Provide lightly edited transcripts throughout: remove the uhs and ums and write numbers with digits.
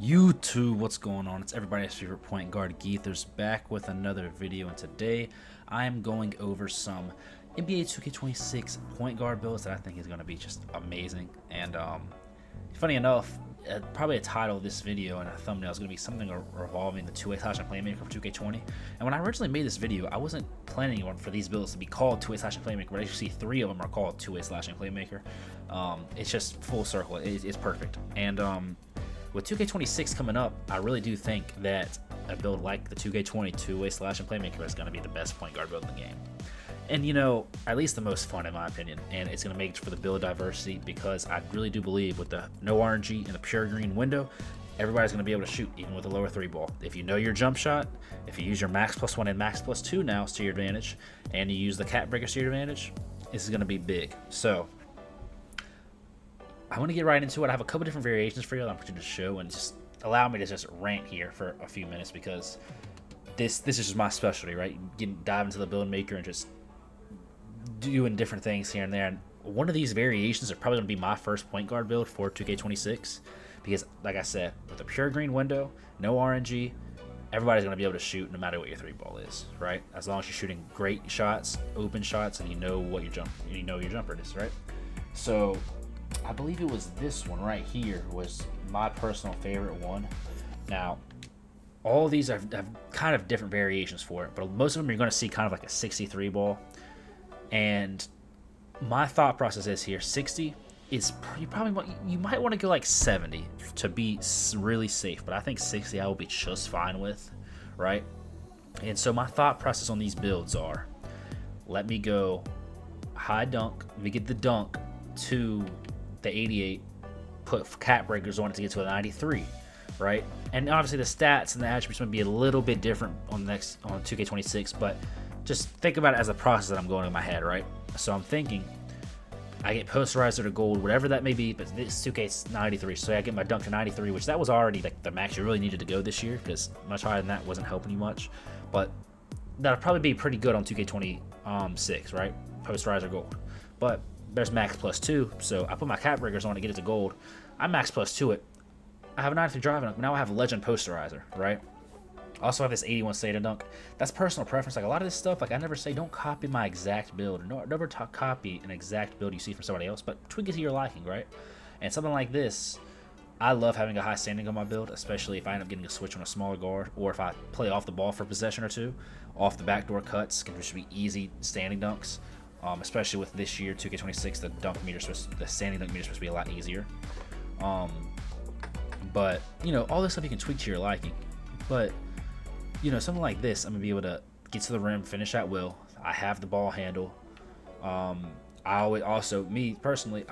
YouTube, what's going on? It's everybody's favorite point guard, Geethers, back with another video, and today I am going over some NBA 2K26 point guard builds that I think is going to be just amazing. And funny enough, probably a title of this video and a thumbnail is going to be something revolving the two-way slashing playmaker for 2K20. And when I originally made this video, I wasn't planning for these builds to be called two-way slashing playmaker, but as you see, three of them are called two-way slashing playmaker. It's just full circle. It's perfect. And with 2K26 coming up, I really do think that a build like the 2K20 two-way slashing playmaker is going to be the best point guard build in the game. And at least the most fun in my opinion, and it's going to make it for the build diversity because I really do believe with the no RNG and the pure green window, everybody's going to be able to shoot even with a lower three ball. If you know your jump shot, if you use your max +1 and max +2 now to your advantage, and you use the cap breakers to your advantage, this is going to be big. So I want to get right into it. I have a couple different variations for you that I'm going to show, and just allow me to just rant here for a few minutes because this is just my specialty, right? Dive into the build maker and just doing different things here and there. And one of these variations are probably going to be my first point guard build for 2K26 because, like I said, with a pure green window, no RNG, everybody's going to be able to shoot no matter what your three ball is, right? As long as you're shooting great shots, open shots, and you know what your jumper is, right? So I believe it was this one right here was my personal favorite one. Now, all of these have kind of different variations for it, but most of them you're going to see kind of like a 63 ball. And my thought process is here: 60 is you might want to go like 70 to be really safe, but I think 60 I will be just fine with, right? And so my thought process on these builds are: let me go high dunk, let me get the dunk to the 88, put cap breakers on it to get to a 93, right? And obviously the stats and the attributes might be a little bit different on 2K26, but just think about it as a process that I'm going in my head, right? So I'm thinking I get posterizer to gold, whatever that may be, but this 2K's 93, so I get my dunk to 93, which that was already like the max you really needed to go this year because much higher than that wasn't helping you much. But that'll probably be pretty good on 2K26, right? Posterizer gold. But there's max +2, so I put my cap breakers on to get it to gold. I'm max +2 it. I have a 93 driving dunk. Now I have a legend posterizer, right? Also have this 81 Sata dunk. That's personal preference. Like a lot of this stuff, like I never say don't copy my exact build, or never copy an exact build you see from somebody else, but tweak it to your liking, right? And something like this, I love having a high standing on my build, especially if I end up getting a switch on a smaller guard, or if I play off the ball for a possession or two. Off the backdoor cuts can just be easy standing dunks. Especially with this year 2K26, the standing dunk meter is supposed to be a lot easier. But all this stuff you can tweak to your liking. But something like this, I'm gonna be able to get to the rim, finish at will. I have the ball handle. I always also, me personally,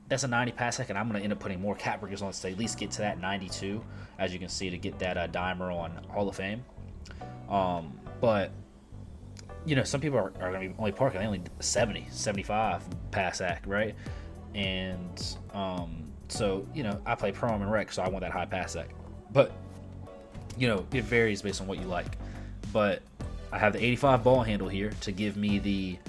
that's a 90 pass second. I'm gonna end up putting more cap breakers on it to at least get to that 92, as you can see, to get that dimer on Hall of Fame. But some people are going to be only parking only 70, 75 pass act, right? And so, I play pro and rec, so I want that high pass act. But, it varies based on what you like. But I have the 85 ball handle here to give me the,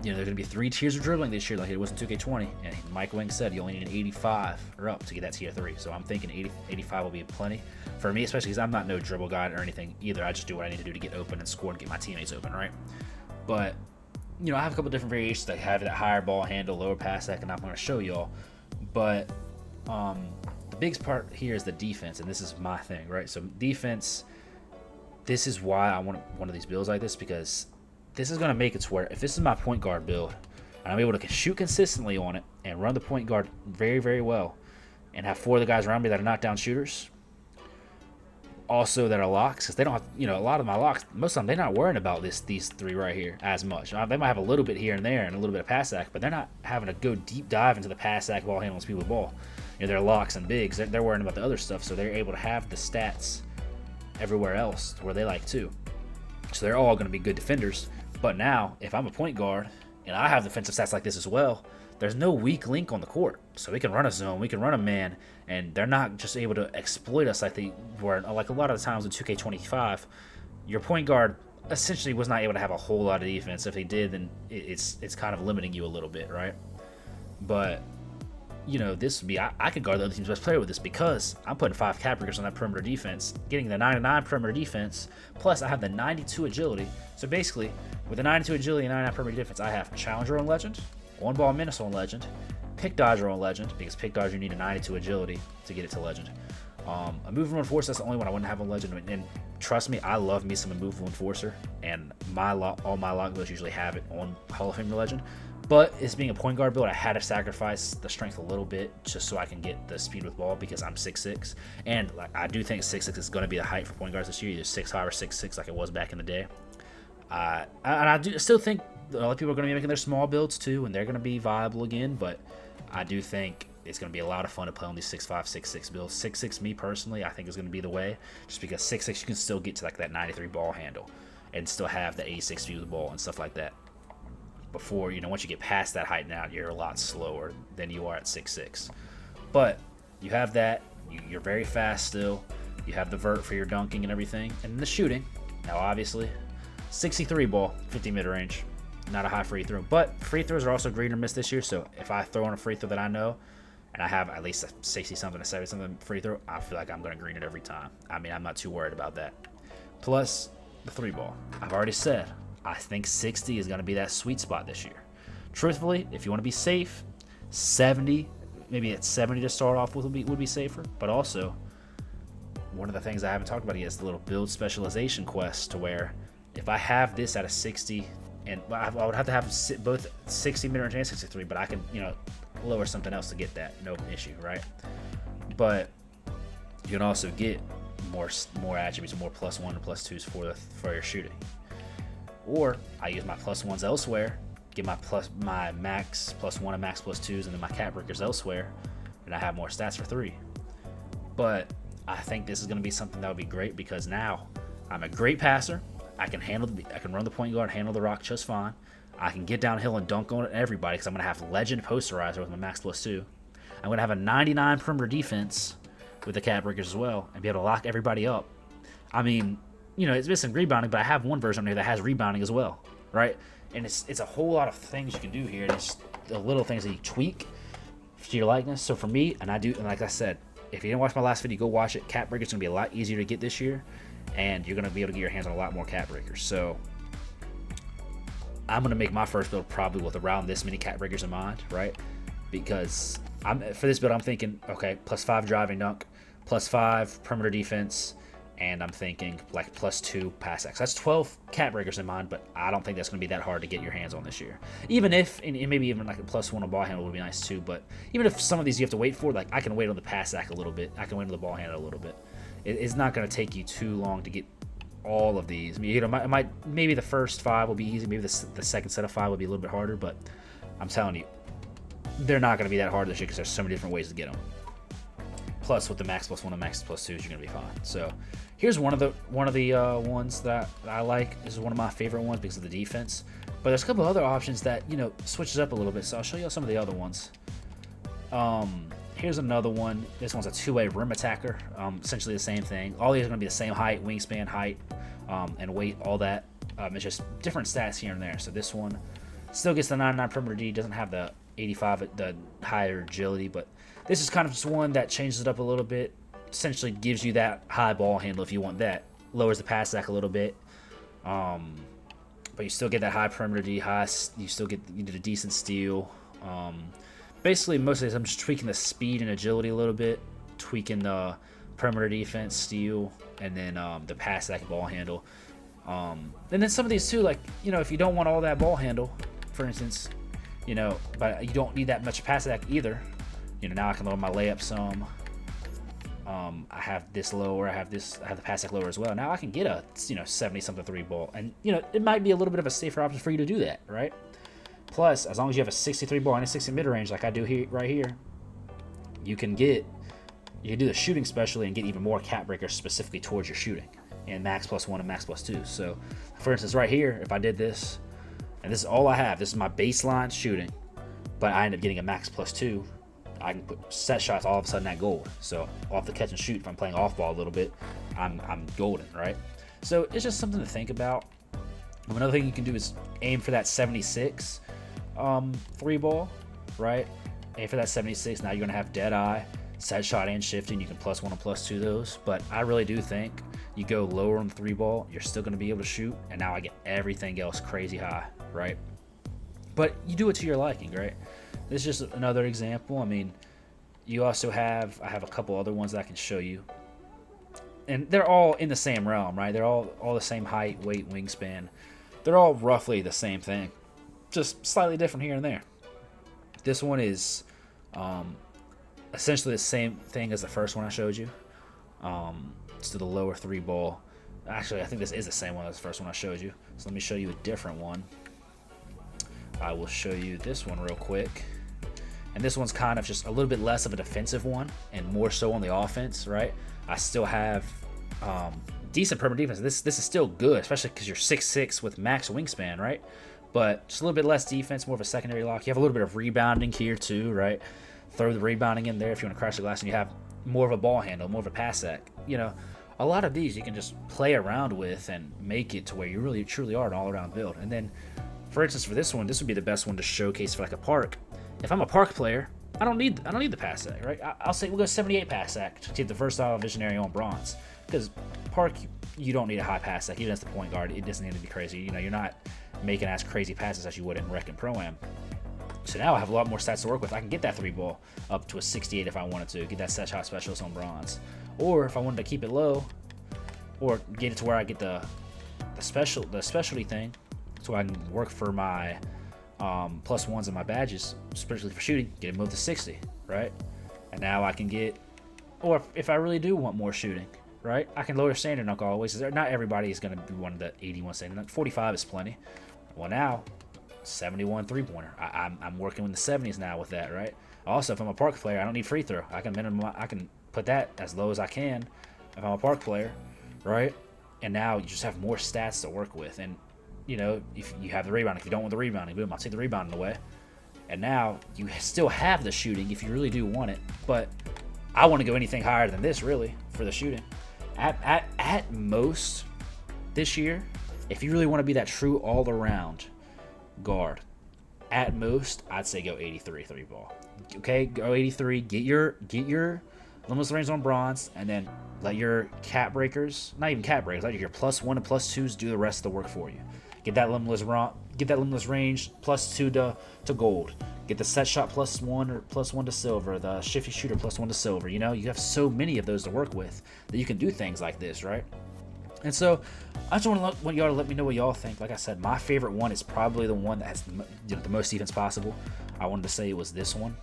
there's going to be 3 tiers of dribbling this year, like it was in 2K20. And Mike Wing said you only need an 85 or up to get that tier 3. So I'm thinking 85 will be plenty for me, especially because I'm not no dribble guy or anything either. I just do what I need to do to get open and score and get my teammates open, right? But, I have a couple different variations that have that higher ball handle, lower pass act, and I'm going to show y'all. But the biggest part here is the defense, and this is my thing, right? So defense, this is why I want one of these builds like this, because this is going to make it to where if this is my point guard build and I'm able to shoot consistently on it and run the point guard very, very well and have 4 of the guys around me that are knockdown shooters, also that are locks, because they don't have, a lot of my locks, most of them, they're not worrying about these 3 right here as much. They might have a little bit here and there and a little bit of pass act, but they're not having to go deep dive into the pass act, ball handling, speed with ball. They're locks and bigs. They're worrying about the other stuff, so they're able to have the stats everywhere else where they like to. So they're all going to be good defenders. But now, if I'm a point guard and I have defensive stats like this as well, there's no weak link on the court. So we can run a zone, we can run a man, and they're not just able to exploit us like they were. Like a lot of the times in 2K25, your point guard essentially was not able to have a whole lot of defense. If he did, then it's kind of limiting you a little bit, right? But this would be, I could guard the other team's best player with this because I'm putting 5 cap breakers on that perimeter defense, getting the 99 perimeter defense, plus I have the 92 agility. So basically, with the 92 agility and 99 perimeter defense, I have Challenger on Legend, On Ball Menace on Legend, Pick Dodger on Legend, because Pick Dodger you need a 92 agility to get it to Legend. A Move Enforcer, that's the only one I wouldn't have on Legend. And trust me, I love me some Immovable Enforcer, and all my lock builds usually have it on Hall of Fame to Legend. But it's being a point guard build, I had to sacrifice the strength a little bit just so I can get the speed with ball because I'm 6'6", and I do think 6'6" is going to be the height for point guards this year, either 6'5" or 6'6" like it was back in the day. And I do still think a lot of people are going to be making their small builds too, and they're going to be viable again. But I do think it's going to be a lot of fun to play on these 6'5", 6'6" builds. 6'6", me personally, I think is going to be the way, just because 6'6" you can still get to that 93 ball handle and still have the 86 view of the ball and stuff like that. Before, once you get past that height now, you're a lot slower than you are at 6'6". But you have that. You're very fast still. You have the vert for your dunking and everything. And the shooting. Now, obviously, 63 ball, 50 mid-range. Not a high free throw. But free throws are also green or miss this year. So if I throw on a free throw that I know, and I have at least a 60-something, a 70-something free throw, I feel like I'm going to green it every time. I mean, I'm not too worried about that. Plus, the 3 ball. I've already said, I think 60 is going to be that sweet spot this year. Truthfully, if you want to be safe, 70, maybe at 70 to start off with would be safer. But also, one of the things I haven't talked about yet is the little build specialization quest, to where if I have this at a 60, and I would have to have both 60 mid-range and 63, but I can, lower something else to get that. No issue, right? But you can also get more attributes, more +1 and +2s for your shooting. Or I use my +1s elsewhere, get my max +1 and max +2s, and then my cap breakers elsewhere, and I have more stats for 3. But I think this is going to be something that would be great because now I'm a great passer. I can run the point guard, handle the rock just fine. I can get downhill and dunk on everybody because I'm going to have Legend Posterizer with my max +2. I'm going to have a 99 perimeter defense with the cap breakers as well and be able to lock everybody up. I mean, it's missing rebounding, but I have one version here that has rebounding as well, right? And it's a whole lot of things you can do here. It's the little things that you tweak to your likeness. So for me, and like I said, if you didn't watch my last video, go watch it. Cap breakers going to be a lot easier to get this year, and you're going to be able to get your hands on a lot more cap breakers. So I'm going to make my first build probably with around this many cap breakers in mind, right? Because for this build, I'm thinking, okay, +5 driving dunk, +5 perimeter defense, and I'm thinking like +2 pass X. That's 12 cap breakers in mind, but I don't think that's going to be that hard to get your hands on this year. Even if, and maybe even like a +1 on ball handle would be nice too, but even if some of these you have to wait for, like I can wait on the pass X a little bit. I can wait on the ball handle a little bit. It's not going to take you too long to get all of these. I mean, maybe the first 5 will be easy. Maybe the second set of 5 will be a little bit harder, but I'm telling you, they're not going to be that hard this year because there's so many different ways to get them. Plus, with the max +1 and max +2s, you're going to be fine. So, here's one of the ones that I like. This is one of my favorite ones because of the defense. But there's a couple other options that switches up a little bit. So I'll show you some of the other ones. Here's another one. This one's a 2-way rim attacker. Essentially the same thing. All these are going to be the same height, wingspan, height, and weight, all that. It's just different stats here and there. So this one still gets the 99 perimeter D. Doesn't have the 85, the higher agility, but this is kind of just one that changes it up a little bit. Essentially gives you that high ball handle if you want that. Lowers the pass sack a little bit. But you still get that high perimeter D. You still get a decent steal. Basically, most of this, I'm just tweaking the speed and agility a little bit. Tweaking the perimeter defense, steal, and then the pass sack ball handle. And then some of these too, like, if you don't want all that ball handle, for instance, but you don't need that much pass sack either. Now I can lower my layup some. I have this lower. I have the pass sack lower as well. Now I can get a 70-something 3 ball, and it might be a little bit of a safer option for you to do that, right? Plus, as long as you have a 63 ball and a 60 mid range, like I do here, right here, you can do the shooting specially and get even more cap breakers specifically towards your shooting, and max +1 and max +2. So, for instance, right here, if I did this, and this is all I have, this is my baseline shooting, but I end up getting a max +2. I can put set shots all of a sudden at gold. So off the catch and shoot, if I'm playing off ball a little bit, I'm golden, right? So it's just something to think about. Another thing you can do is aim for that 76 3 ball, right? And for that 76, now you're going to have dead eye, set shot, and shifting. You can +1 and +2 those. But I really do think you go lower on the 3 ball, you're still going to be able to shoot. And now I get everything else crazy high, right? But you do it to your liking, right? This is just another example. I mean, you also have, I have a couple other ones that I can show you. And they're all in the same realm, right? They're all the same height, weight, wingspan. They're all roughly the same thing, just slightly different here and there. This one is essentially the same thing as the first one I showed you. It's to the lower 3 ball. Actually, I think this is the same one as the first one I showed you. So let me show you a different one. I will show you this one real quick. And this one's kind of just a little bit less of a defensive one and more so on the offense, right? I still have decent perimeter defense. This is still good, especially because you're 6'6" with max wingspan, right? But just a little bit less defense, more of a secondary lock. You have a little bit of rebounding here too, right? Throw the rebounding in there if you want to crash the glass, and you have more of a ball handle, more of a pass sec. You know, a lot of these you can just play around with and make it to where you really truly are an all-around build. And then, for instance, for this one, this would be the best one to showcase for like a park. If I'm a park player, I don't need the pass sec, right? I'll say we'll go 78 pass sec to keep the versatile visionary on bronze, because park you don't need a high pass sec. Even as the point guard, it doesn't need to be crazy. You know, you're not making as crazy passes as you would in rec and pro-am. So now I have a lot more stats to work with. I can get that 3 ball up to a 68 if I wanted to, get that set shot specialist on bronze, or if I wanted to keep it low, or get it to where I get the specialty thing, so I can work for my +1s and my badges, especially for shooting, get it moved to 60, right? And now I can get, or if I really do want more shooting, right, I can lower standard dunk always. Not everybody is going to be one of the 81 standard dunk. 45 is plenty. Well, now 71 3-pointer. I'm working with the 70s now with that, right? Also, if I'm a park player, I don't need free throw. I can put that as low as I can if I'm a park player, right? And now you just have more stats to work with. And you know, if you have the rebound, if you don't want the rebounding, boom, I'll take the rebounding away. And now you still have the shooting if you really do want it. But I want to go anything higher than this, really, for the shooting. At most, this year, if you really want to be that true all-around guard, at most, I'd say go 83 3 ball. Okay, go 83. Get your limitless range on bronze, and then let your cap breakers, not even cap breakers, let your +1 and +2s do the rest of the work for you. Get that limitless range +2 to gold. Get the set shot +1 or +1 to silver. The shifty shooter +1 to silver. You know, you have so many of those to work with that you can do things like this, right? And so I just want y'all to let me know what y'all think. Like I said, my favorite one is probably the one that has the most defense possible. I wanted to say it was this one.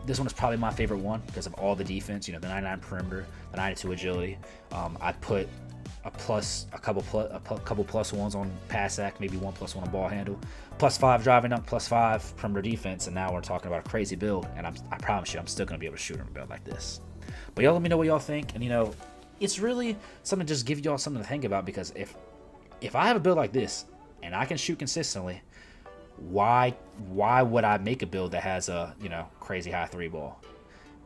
This one is probably my favorite one because of all the defense. You know, the 99 perimeter, the 92 agility. I put a couple +1s on pass sec, maybe 1 +1 on ball handle, +5 driving dunk, +5 perimeter defense, and now we're talking about a crazy build. And I promise you, I'm still gonna be able to shoot on a build like this. But y'all let me know what y'all think, and you know, it's really something to just give y'all something to think about, because if I have a build like this and I can shoot consistently, why would I make a build that has a, you know, crazy high 3 ball?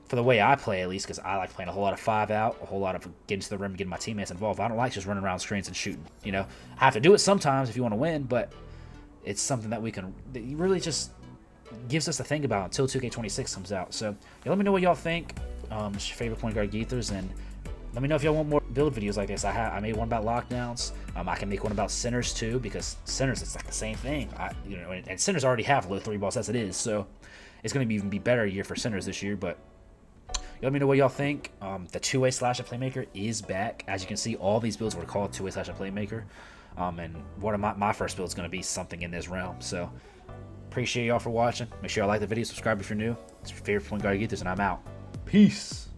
For the way I play, at least, because I like playing a whole lot of 5 out, a whole lot of getting to the rim, getting my teammates involved. I don't like just running around screens and shooting. You know, I have to do it sometimes if you want to win, but it's something that that really just gives us to think about until 2K26 comes out. So yeah, let me know what y'all think. It's your favorite point guard Geethers, and let me know if y'all want more build videos like this. I made one about lockdowns. I can make one about centers too, because centers, it's like the same thing. And centers already have low 3 balls as it is, so it's going to even be better year for centers this year. But let me know what y'all think. The 2-way slash a Playmaker is back. As you can see, all these builds were called 2-way slash a Playmaker. And one of my first build is going to be something in this realm. So appreciate y'all for watching. Make sure y'all like the video, subscribe if you're new. It's your favorite point guard Geethers, and I'm out. Peace.